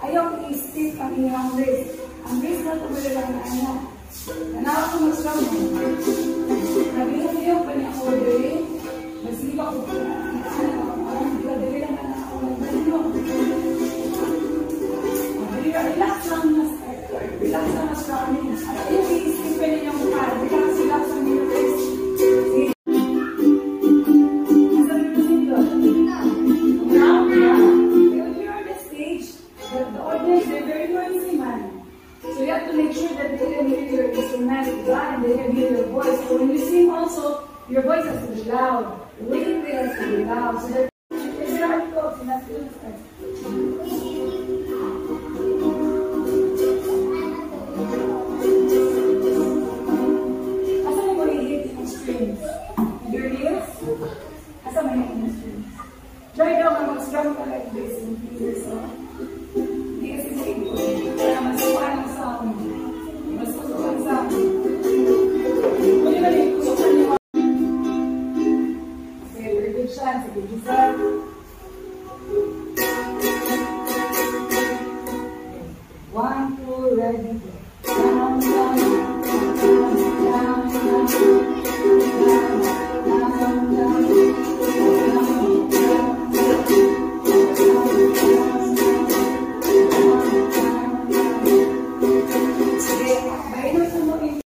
Ayaw i-stick ang iyong wrist. Ang wrist na tumuli lang na anak. Nanawa ko mag-strong mo. Nabilang-bilang pa niya ako dali. Nasipa ko pa na anak ako. Dali lang na ako. Relax lang na start. Relax lang na strong. At ayaw i-stick pa niya yung mukha. Relax lang yung wrist. So you have to make sure that they can hear your instrument and they can hear your voice. So when you sing also, your voice has to be loud. The way you play has to be loud. So that it's not close enough to understand. Asa mo hit yung strings? Your heels? Asa mo hit yung strings? Try daw mag-strum ka like this in fingers. Hindi kasi sa ito. Kaya masuha ng sound.